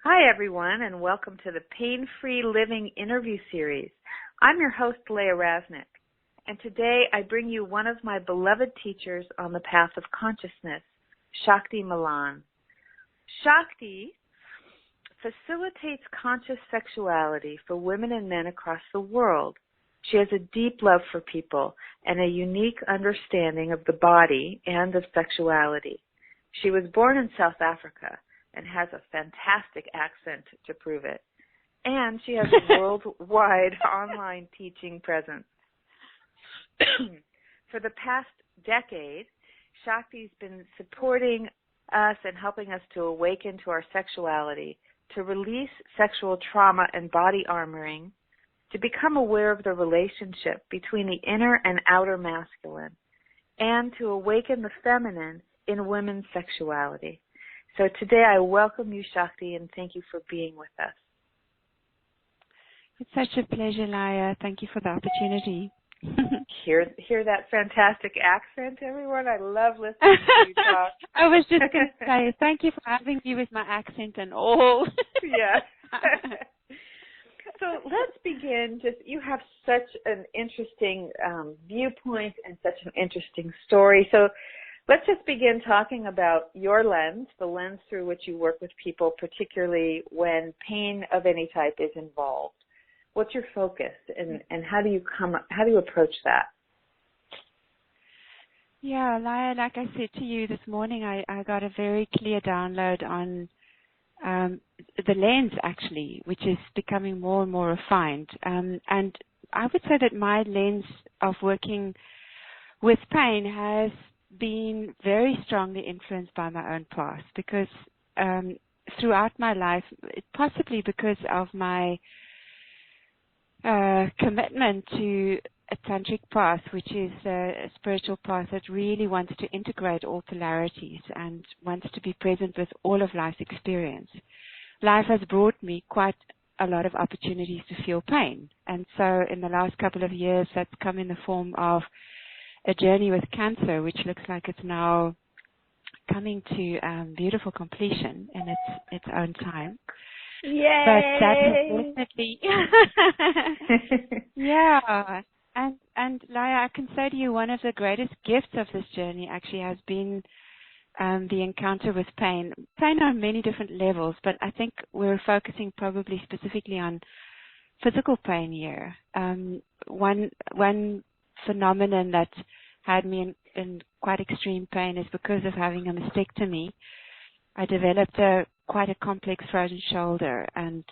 Hi, everyone, and welcome to the Pain-Free Living interview series. I'm your host, Laya Raznick, and today I bring you one of my beloved teachers on the path of consciousness, Shakti Malan. Shakti facilitates conscious sexuality for women and men across the world. She has a deep love for people and a unique understanding of the body and of sexuality. She was born in South Africa and has a fantastic accent to prove it. And she has a worldwide online teaching presence. For the past decade, Shakti's been supporting us and helping us to awaken to our sexuality, to release sexual trauma and body armoring, to become aware of the relationship between the inner and outer masculine, and to awaken the feminine in women's sexuality. So today I welcome you, Shakti, and thank you for being with us. It's such a pleasure, Laya. Thank you for the opportunity. Hear that fantastic accent, everyone? I love listening to you talk. I was just going to say, thank you for having me with my accent and all. Yeah. So let's begin. You have such an interesting viewpoint and such an interesting story. So let's just begin talking about your lens, the lens through which you work with people, particularly when pain of any type is involved. What's your focus, and how do you approach that? Yeah, Laya, like I said to you this morning, I got a very clear download on the lens, actually, which is becoming more and more refined. And I would say that my lens of working with pain has been very strongly influenced by my own past, because throughout my life, possibly because of my commitment to a tantric path, which is a spiritual path that really wants to integrate all polarities and wants to be present with all of life's experience. Life has brought me quite a lot of opportunities to feel pain. And so in the last couple of years, that's come in the form of a journey with cancer, which looks like it's now coming to beautiful completion in its own time. Yay! But that has definitely, yeah. And Laya, I can say to you, one of the greatest gifts of this journey actually has been the encounter with pain. Pain on many different levels, but I think we're focusing probably specifically on physical pain here. One phenomenon that had me in quite extreme pain is because of having a mastectomy. I developed quite a complex frozen shoulder, and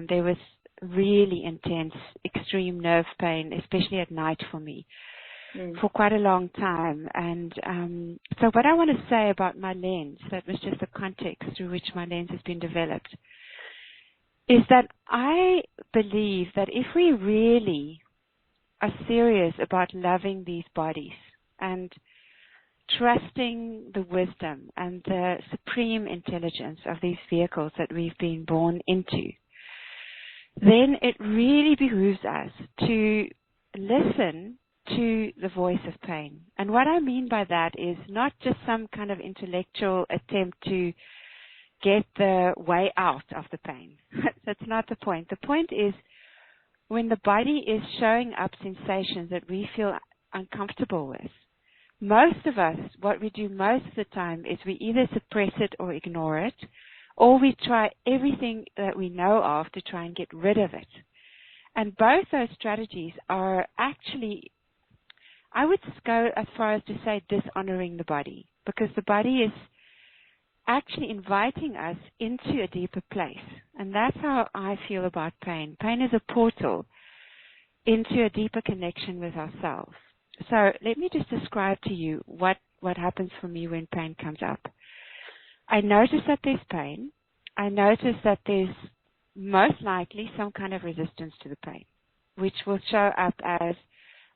there was really intense, extreme nerve pain, especially at night for me, for quite a long time. And so what I want to say about my lens, that was just the context through which my lens has been developed, is that I believe that if we really are serious about loving these bodies and trusting the wisdom and the supreme intelligence of these vehicles that we've been born into, then it really behooves us to listen to the voice of pain. And what I mean by that is not just some kind of intellectual attempt to get the way out of the pain. That's not the point. The point is, when the body is showing up sensations that we feel uncomfortable with, most of us, what we do most of the time is we either suppress it or ignore it, or we try everything that we know of to try and get rid of it. And both those strategies are actually, I would go as far as to say, dishonoring the body, because the body is actually inviting us into a deeper place. And that's how I feel about pain. Pain is a portal into a deeper connection with ourselves. So let me just describe to you what happens for me when pain comes up. I notice that there's pain. I notice that there's most likely some kind of resistance to the pain, which will show up as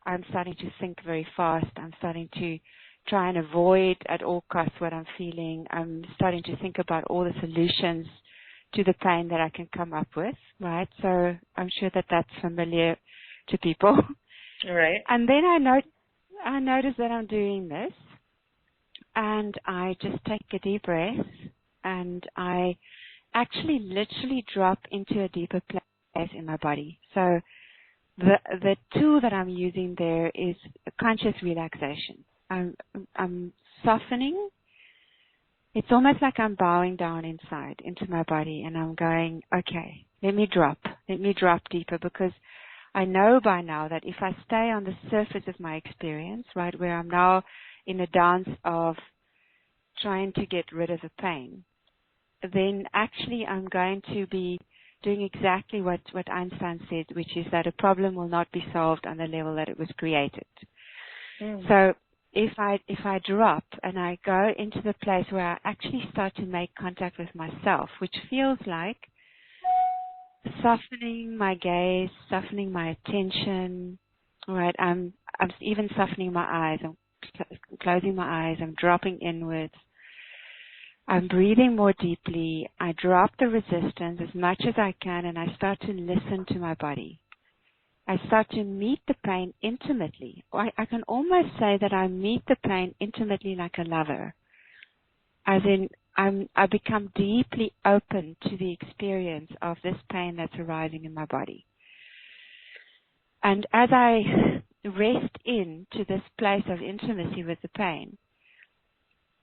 I'm starting to think very fast. I'm starting to try and avoid at all costs what I'm feeling. I'm starting to think about all the solutions to the pain that I can come up with, right? So I'm sure that that's familiar to people. Right. And then I notice that I'm doing this, and I just take a deep breath, and I actually literally drop into a deeper place in my body. So the tool that I'm using there is conscious relaxation. I'm softening. It's almost like I'm bowing down inside into my body, and I'm going, okay, let me drop deeper, because I know by now that if I stay on the surface of my experience, right, where I'm now in a dance of trying to get rid of the pain, then actually I'm going to be doing exactly what Einstein said, which is that a problem will not be solved on the level that it was created. So if I drop and I go into the place where I actually start to make contact with myself, which feels like softening my gaze, softening my attention, all right, I'm even softening my eyes, I'm closing my eyes, I'm dropping inwards, I'm breathing more deeply, I drop the resistance as much as I can, and I start to listen to my body. I start to meet the pain intimately. I can almost say that I meet the pain intimately like a lover. As in, I become deeply open to the experience of this pain that's arising in my body. And as I rest into this place of intimacy with the pain,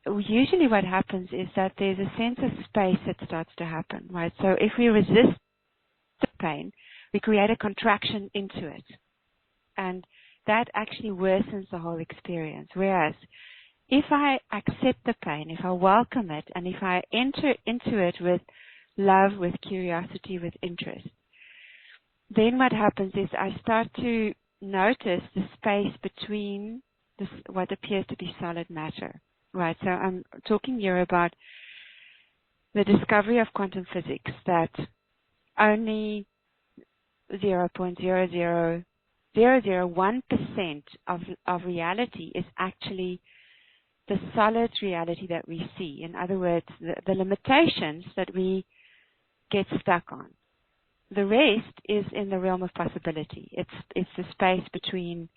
usually what happens is that there's a sense of space that starts to happen, right? So if we resist the pain, we create a contraction into it. And that actually worsens the whole experience. Whereas if I accept the pain, if I welcome it, and if I enter into it with love, with curiosity, with interest, then what happens is I start to notice the space between this, what appears to be solid matter. Right, so I'm talking here about the discovery of quantum physics, that only 0.00001% of reality is actually the solid reality that we see. In other words, the limitations that we get stuck on. The rest is in the realm of possibility. It's the space between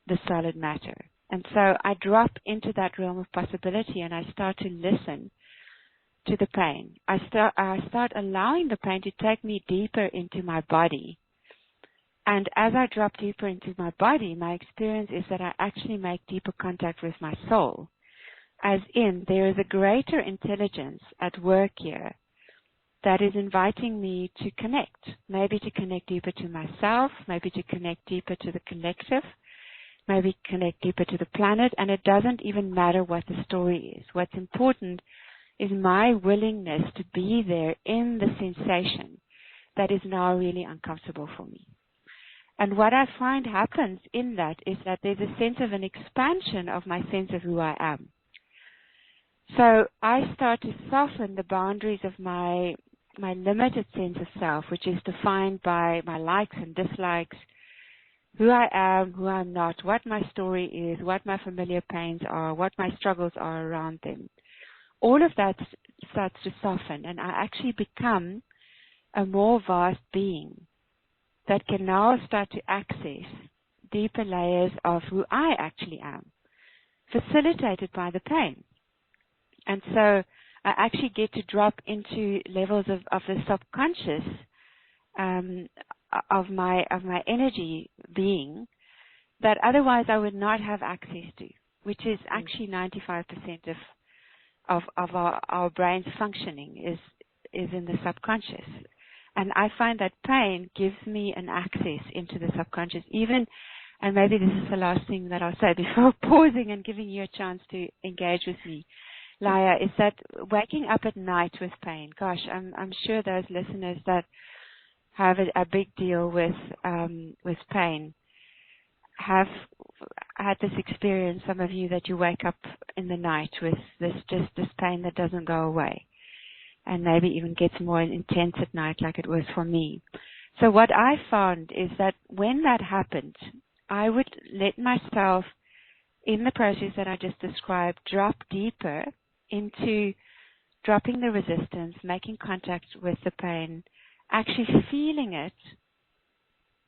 the solid matter. And so I drop into that realm of possibility, and I start to listen to the pain. I start allowing the pain to take me deeper into my body. And as I drop deeper into my body, my experience is that I actually make deeper contact with my soul. As in, there is a greater intelligence at work here that is inviting me to connect. Maybe to connect deeper to myself, maybe to connect deeper to the collective, maybe connect deeper to the planet, and it doesn't even matter what the story is. What's important is my willingness to be there in the sensation that is now really uncomfortable for me. And what I find happens in that is that there's a sense of an expansion of my sense of who I am. So I start to soften the boundaries of my limited sense of self, which is defined by my likes and dislikes, who I am, who I'm not, what my story is, what my familiar pains are, what my struggles are around them. All of that starts to soften, and I actually become a more vast being that can now start to access deeper layers of who I actually am, facilitated by the pain. And so I actually get to drop into levels of the subconscious of my energy being that otherwise I would not have access to, which is actually 95% of our brain's functioning is in the subconscious. And I find that pain gives me an access into the subconscious, even, and maybe this is the last thing that I'll say before pausing and giving you a chance to engage with me, Laya, is that waking up at night with pain, gosh, I'm sure those listeners that have a big deal with pain have had this experience, some of you, that you wake up in the night with this pain that doesn't go away, and maybe even gets more intense at night, like it was for me. So what I found is that when that happened, I would let myself, in the process that I just described, drop deeper into dropping the resistance, making contact with the pain, actually feeling it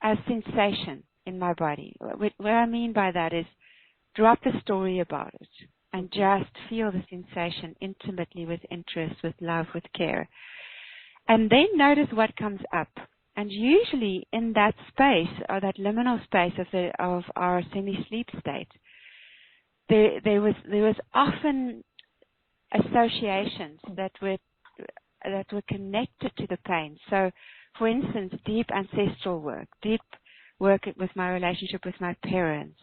as sensation in my body. What I mean by that is drop the story about it and just feel the sensation intimately, with interest, with love, with care. and then notice what comes up. And usually in that space, or that liminal space of our semi-sleep state, there was often associations that were connected to the pain. So, for instance, deep ancestral work, deep work with my relationship with my parents,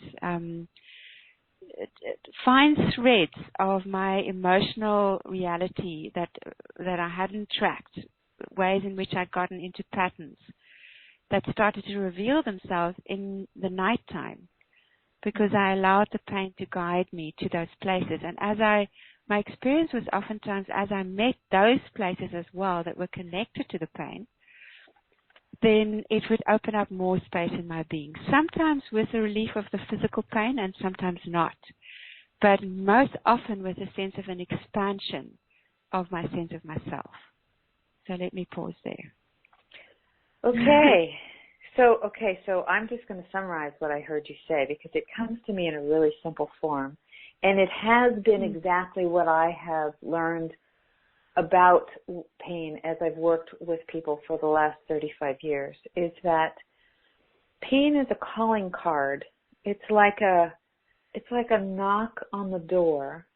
find threads of my emotional reality that I hadn't tracked, ways in which I'd gotten into patterns that started to reveal themselves in the nighttime, because I allowed the pain to guide me to those places. And my experience was oftentimes as I met those places as well that were connected to the pain, then it would open up more space in my being, sometimes with the relief of the physical pain and sometimes not, but most often with a sense of an expansion of my sense of myself. So let me pause there. Okay. So I'm just going to summarize what I heard you say, because it comes to me in a really simple form. And it has been exactly what I have learned about pain as I've worked with people for the last 35 years, is that pain is a calling card. It's like a knock on the door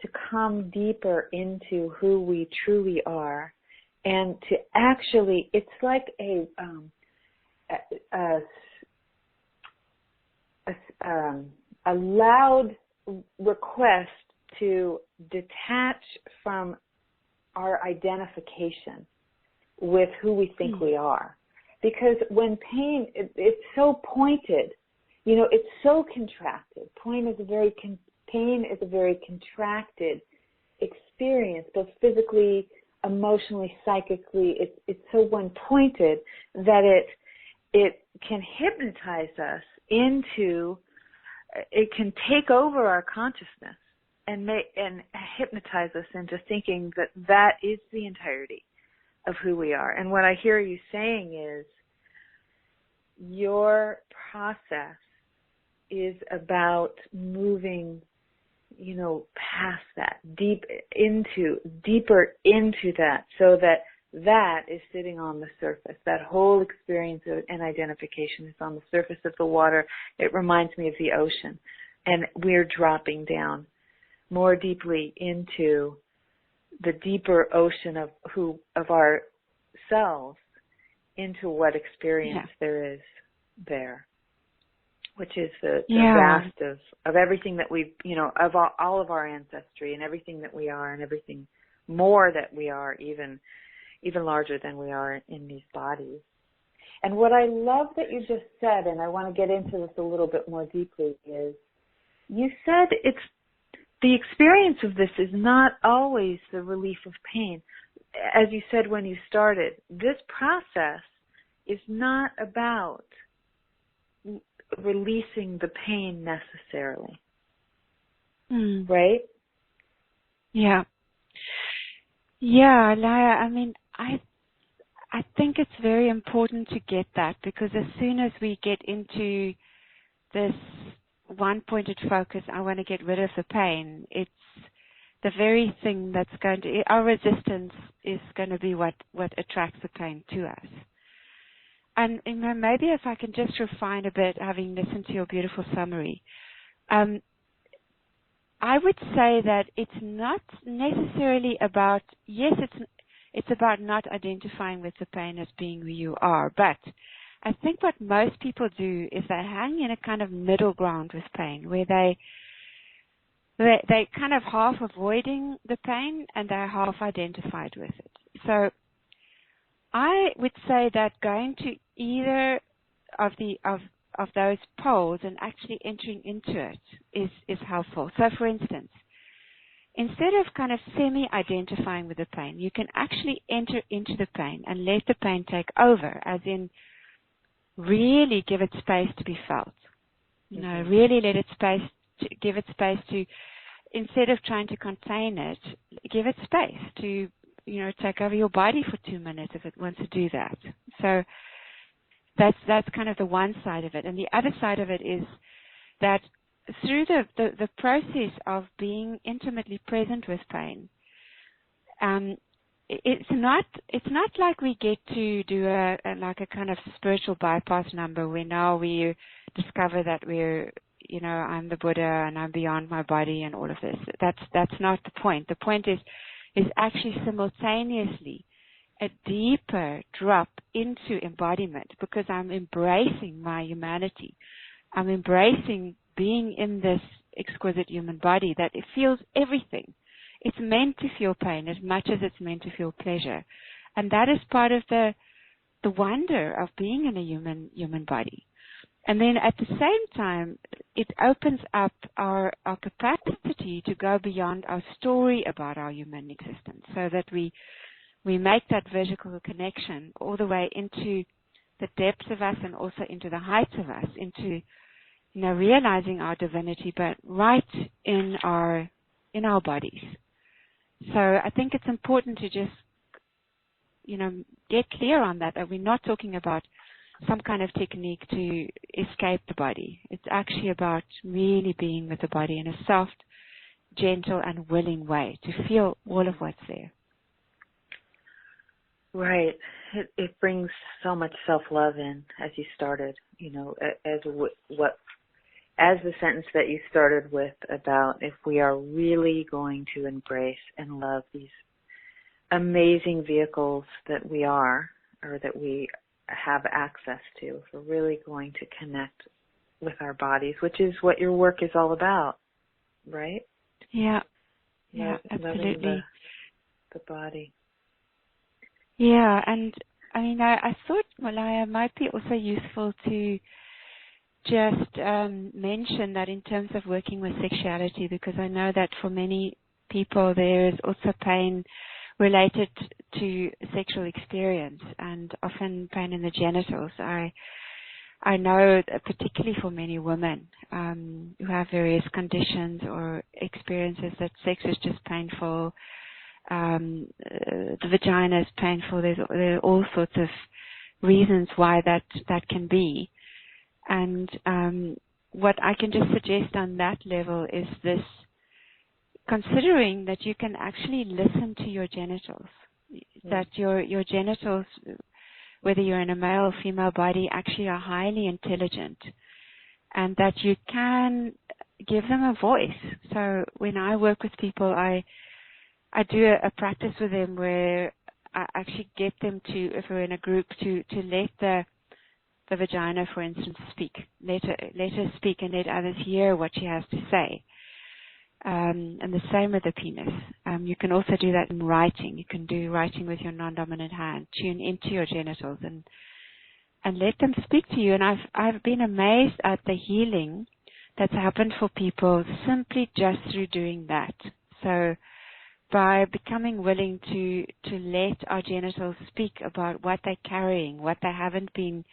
to come deeper into who we truly are, and to actually, it's like a loud request to detach from our identification with who we think we are. Because when pain, it's so pointed, it's so contracted. Pain is a very contracted experience, both physically, emotionally, psychically. It's so one-pointed that it can hypnotize us into, it can take over our consciousness and hypnotize us into thinking that is the entirety of who we are. And what I hear you saying is your process is about moving, past that, deeper into that, so that is sitting on the surface. That whole experience and identification is on the surface of the water. It reminds me of the ocean. And we're dropping down more deeply into the deeper ocean of ourselves, into what experience there is there, which is the vast of everything that we've, of all of our ancestry and everything that we are, and everything more that we are, even larger than we are in these bodies. And what I love that you just said, and I want to get into this a little bit more deeply, is you said the experience of this is not always the relief of pain. As you said when you started, this process is not about releasing the pain necessarily. Right? Yeah. Yeah, Laya, I mean, I think it's very important to get that, because as soon as we get into this one-pointed focus, I want to get rid of the pain, it's the very thing that's our resistance is going to be what attracts the pain to us. And maybe if I can just refine a bit, having listened to your beautiful summary, I would say that it's not necessarily about, yes, it's about not identifying with the pain as being who you are, but I think what most people do is they hang in a kind of middle ground with pain, where they kind of half avoiding the pain and they're half identified with it. So I would say that going to either of those poles and actually entering into it is helpful. So for instance, instead of kind of semi-identifying with the pain, you can actually enter into the pain and let the pain take over, as in really give it space to be felt. Really let it give it space to, instead of trying to contain it, give it space to, take over your body for 2 minutes if it wants to do that. So that's kind of the one side of it. And the other side of it is that through the process of being intimately present with pain, it's not like we get to do a kind of spiritual bypass number where now we discover that I'm the Buddha and I'm beyond my body and all of this. That's not the point. The point is actually simultaneously a deeper drop into embodiment, because I'm embracing my humanity. I'm embracing being in this exquisite human body that it feels everything. It's meant to feel pain as much as it's meant to feel pleasure. And that is part of the wonder of being in a human body. And then at the same time, it opens up our capacity to go beyond our story about our human existence, so that we make that vertical connection all the way into the depths of us and also into the heights of us, into realizing our divinity, but right in our bodies. So I think it's important to just get clear on that we're not talking about some kind of technique to escape the body. It's actually about really being with the body in a soft, gentle, and willing way to feel all of what's there. Right. It brings so much self-love in, as you started, as the sentence that you started with about if we are really going to embrace and love these amazing vehicles that we are, or that we have access to, if we're really going to connect with our bodies, which is what your work is all about, right? Yeah. Yeah, absolutely. Loving the body. Yeah, and I thought, Malaya, might be also useful to just mention that in terms of working with sexuality, because I know that for many people there is also pain related to sexual experience, and often pain in the genitals. I know that particularly for many women who have various conditions or experiences that sex is just painful, the vagina is painful. There are all sorts of reasons why that can be. And what I can just suggest on that level is this, considering that you can actually listen to your genitals, that your genitals, whether you're in a male or female body, actually are highly intelligent, and that you can give them a voice. So when I work with people, I do a practice with them where I actually get them to, if we're in a group, to let the vagina, for instance, speak. Let her speak and let others hear what she has to say. And the same with the penis. You can also do that in writing. You can do writing with your non-dominant hand. Tune into your genitals and let them speak to you. And I've been amazed at the healing that's happened for people simply just through doing that. So by becoming willing to let our genitals speak about what they're carrying, what they haven't been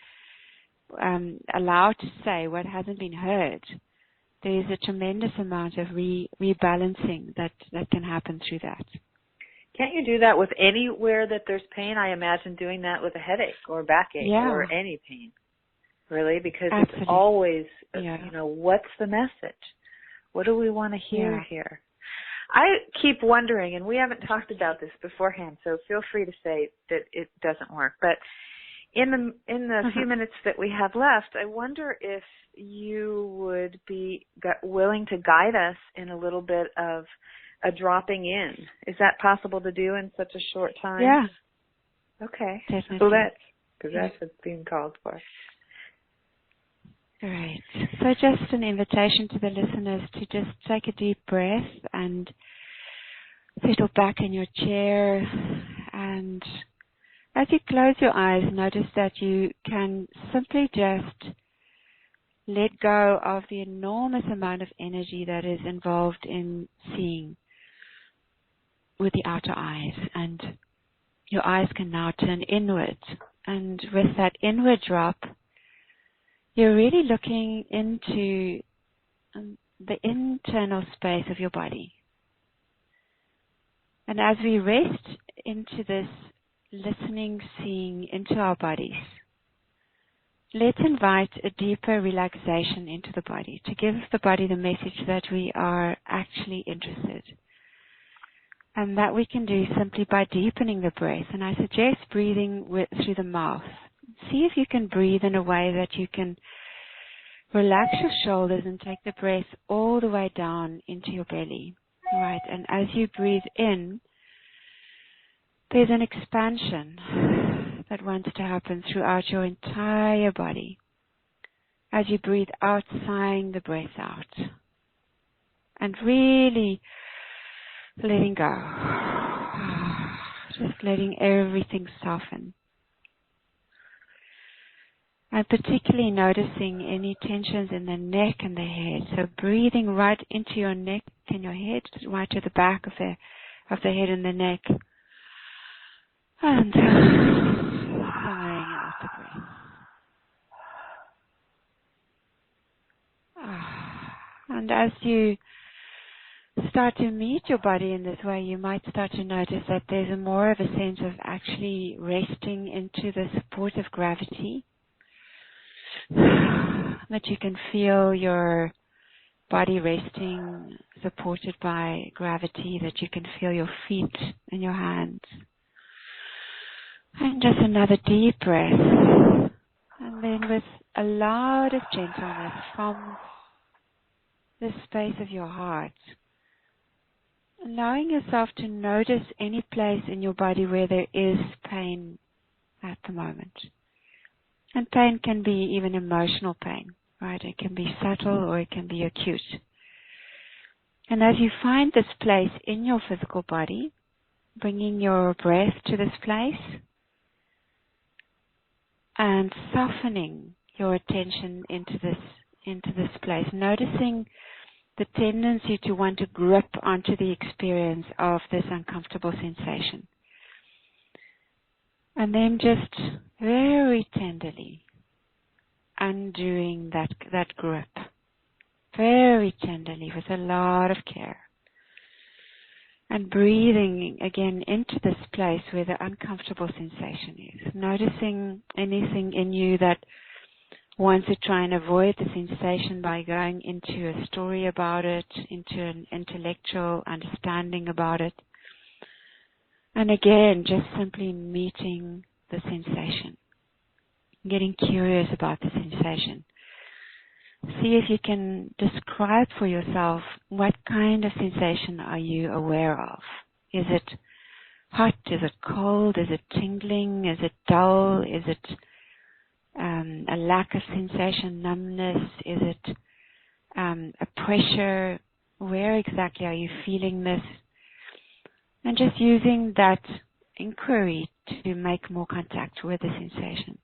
allowed to say, what hasn't been heard, there's a tremendous amount of rebalancing that can happen through that. Can't you do that with anywhere that there's pain? I imagine doing that with a headache or backache or any pain, really, because Absolutely. It's always, what's the message? What do we want to hear here? I keep wondering, and we haven't talked about this beforehand, so feel free to say that it doesn't work, but in the few minutes that we have left, I wonder if you would be willing to guide us in a little bit of a dropping in. Is that possible to do in such a short time? Yeah. Okay. Definitely. So that's what's being called for. Great. So just an invitation to the listeners to just take a deep breath and settle back in your chair, and as you close your eyes, notice that you can simply just let go of the enormous amount of energy that is involved in seeing with the outer eyes. And your eyes can now turn inward. And with that inward drop, you're really looking into the internal space of your body. And as we rest into this listening, seeing into our bodies, let's invite a deeper relaxation into the body, to give the body the message that we are actually interested. And that we can do simply by deepening the breath. And I suggest breathing through the mouth. See if you can breathe in a way that you can relax your shoulders and take the breath all the way down into your belly. Right. And as you breathe in, there's an expansion that wants to happen throughout your entire body. As you breathe out, sighing the breath out. And really letting go. Just letting everything soften. And particularly noticing any tensions in the neck and the head. So breathing right into your neck and your head, right to the back of the head and the neck. And sighing out the breath. And as you start to meet your body in this way, you might start to notice that there's more of a sense of actually resting into the support of gravity. That you can feel your body resting, supported by gravity, that you can feel your feet and your hands. And just another deep breath. And then with a lot of gentleness from the space of your heart, allowing yourself to notice any place in your body where there is pain at the moment. And pain can be even emotional pain, right? It can be subtle or it can be acute. And as you find this place in your physical body, bringing your breath to this place and softening your attention into this place, noticing the tendency to want to grip onto the experience of this uncomfortable sensation. And then just very tenderly undoing that grip. Very tenderly with a lot of care. And breathing again into this place where the uncomfortable sensation is. Noticing anything in you that wants to try and avoid the sensation by going into a story about it, into an intellectual understanding about it. And again, just simply meeting the sensation. Getting curious about the sensation. See if you can describe for yourself what kind of sensation are you aware of. Is it hot? Is it cold? Is it tingling? Is it dull? Is it a lack of sensation, numbness? Is it a pressure? Where exactly are you feeling this? And just using that inquiry to make more contact with the sensation.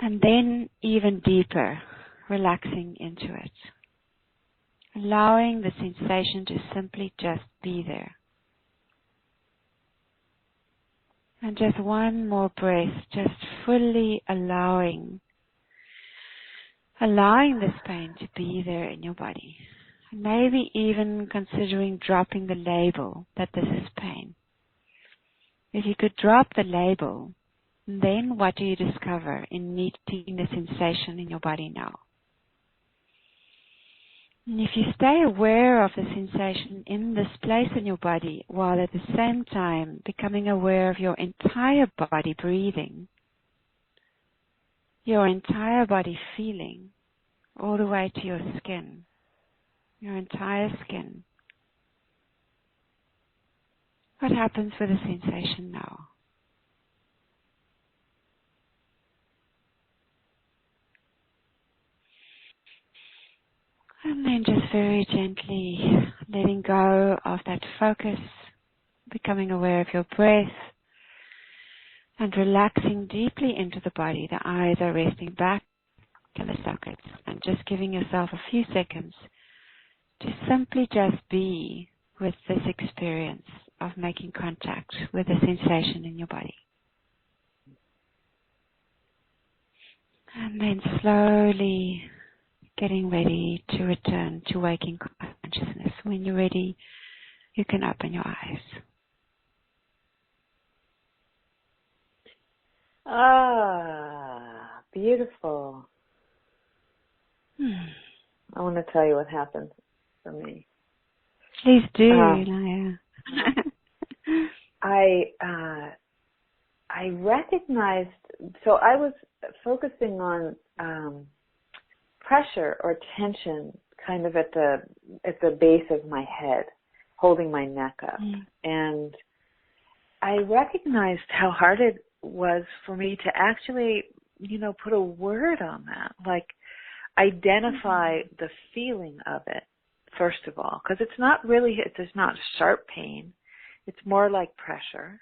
And then even deeper, relaxing into it. Allowing the sensation to simply just be there. And just one more breath, just fully allowing this pain to be there in your body. Maybe even considering dropping the label that this is pain. If you could drop the label, then what do you discover in meeting the sensation in your body now? And if you stay aware of the sensation in this place in your body, while at the same time becoming aware of your entire body breathing, your entire body feeling, all the way to your skin, your entire skin. What happens with the sensation now? And then just very gently letting go of that focus, becoming aware of your breath, and relaxing deeply into the body. The eyes are resting back in the sockets, and just giving yourself a few seconds to simply just be with this experience of making contact with the sensation in your body. And then slowly getting ready to return to waking consciousness. When you're ready, you can open your eyes. Ah, beautiful. I want to tell you what happened for me. Please do, Laya. I recognized, so I was focusing on pressure or tension kind of at the base of my head, holding my neck up. And I recognized how hard it was for me to actually, put a word on that, like identify the feeling of it, first of all, because it's not sharp pain. It's more like pressure.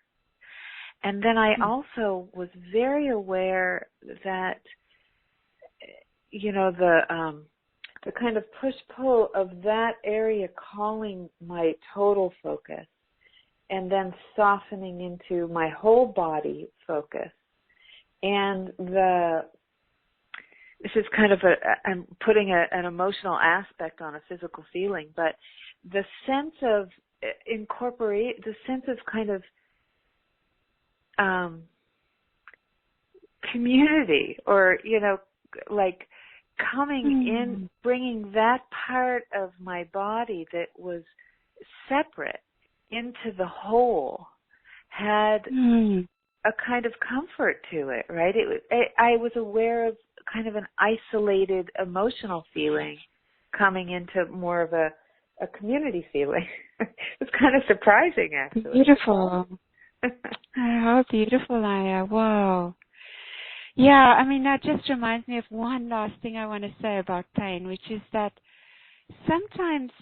And then I also was very aware that, the kind of push-pull of that area calling my total focus and then softening into my whole body focus. And this is kind of I'm putting an emotional aspect on a physical feeling, but the sense of kind of community, or, like coming in, bringing that part of my body that was separate into the whole had a kind of comfort to it, right? I was aware of kind of an isolated emotional feeling coming into more of a community feeling. It's kind of surprising, actually. Beautiful. How beautiful, Laya. Wow. Yeah, that just reminds me of one last thing I want to say about pain, which is that sometimes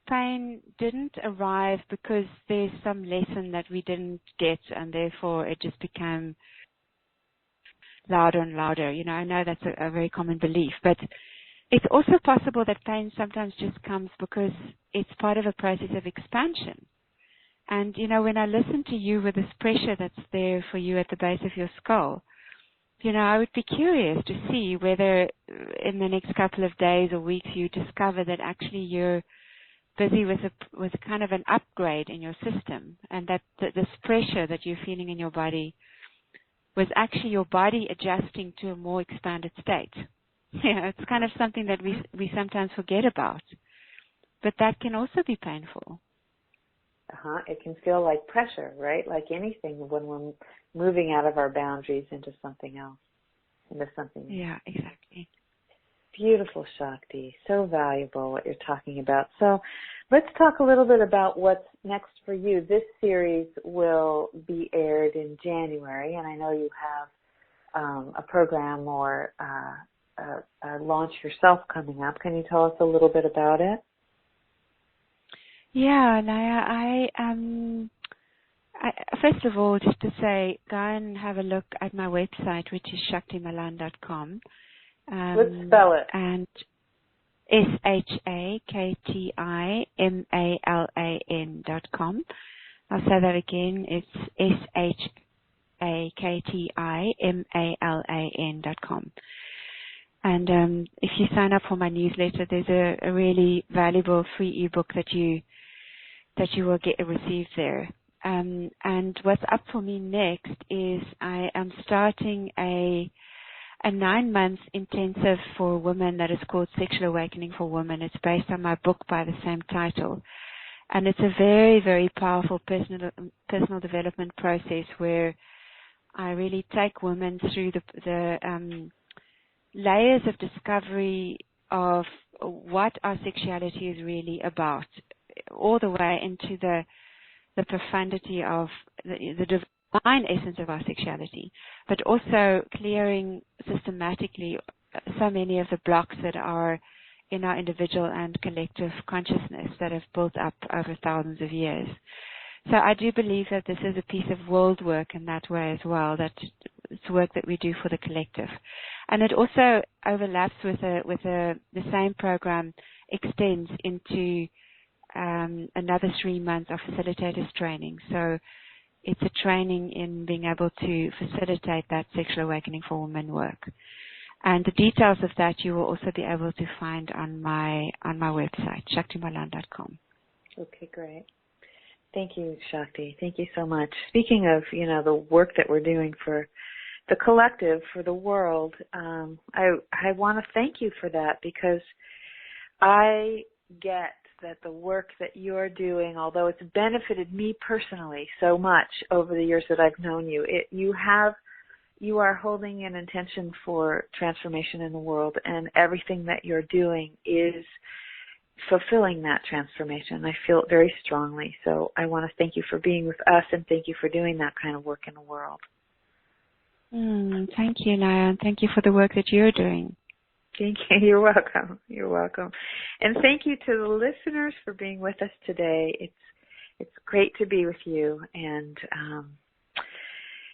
pain didn't arrive because there's some lesson that we didn't get, and therefore it just became louder and louder. I know that's a very common belief, but it's also possible that pain sometimes just comes because it's part of a process of expansion. And, when I listen to you with this pressure that's there for you at the base of your skull, I would be curious to see whether in the next couple of days or weeks you discover that actually you're busy with kind of an upgrade in your system, and that this pressure that you're feeling in your body was actually your body adjusting to a more expanded state. It's kind of something that we sometimes forget about, but that can also be painful. It can feel like pressure, right? Like anything when we're moving out of our boundaries into something else, Yeah, exactly. Beautiful, Shakti. So valuable what you're talking about. So let's talk a little bit about what's next for you. This series will be aired in January, and I know you have a program or a launch yourself coming up. Can you tell us a little bit about it? Yeah, Laya, I first of all, just to say, go and have a look at my website, which is shaktimalan.com. Let's spell it. And SHAKTIMALAN.com. I'll say that again. It's SHAKTIMALAN.com. And if you sign up for my newsletter, there's a really valuable free ebook that you will receive there. And what's up for me next is I am starting a 9-month intensive for women that is called Sexual Awakening for Women. It's based on my book by the same title. And it's a very, very powerful personal development process where I really take women through the layers of discovery of what our sexuality is really about, all the way into the profundity of the divine essence of our sexuality, but also clearing systematically so many of the blocks that are in our individual and collective consciousness that have built up over thousands of years. So I do believe that this is a piece of world work in that way as well, that it's work that we do for the collective. And it also overlaps with the same program extends into another 3 months of facilitators training. So it's a training in being able to facilitate that sexual awakening for women work. And the details of that you will also be able to find on my website, shaktimalan.com. Okay, great. Thank you, Shakti. Thank you so much. Speaking of, the work that we're doing for the collective, for the world, I want to thank you for that, because I get that the work that you're doing, although it's benefited me personally so much over the years that I've known you, you are holding an intention for transformation in the world, and everything that you're doing is fulfilling that transformation. I feel it very strongly. So I want to thank you for being with us, and thank you for doing that kind of work in the world. Thank you, Laya, and thank you for the work that you're doing. Thank you. You're welcome. You're welcome. And thank you to the listeners for being with us today. It's great to be with you, and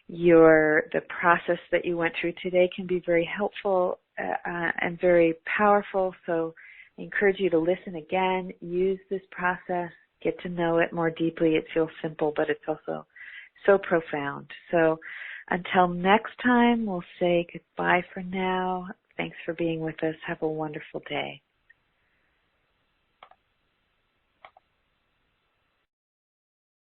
the process that you went through today can be very helpful and very powerful. So I encourage you to listen again, use this process, get to know it more deeply. It feels simple, but it's also so profound. So until next time, we'll say goodbye for now. Thanks for being with us. Have a wonderful day.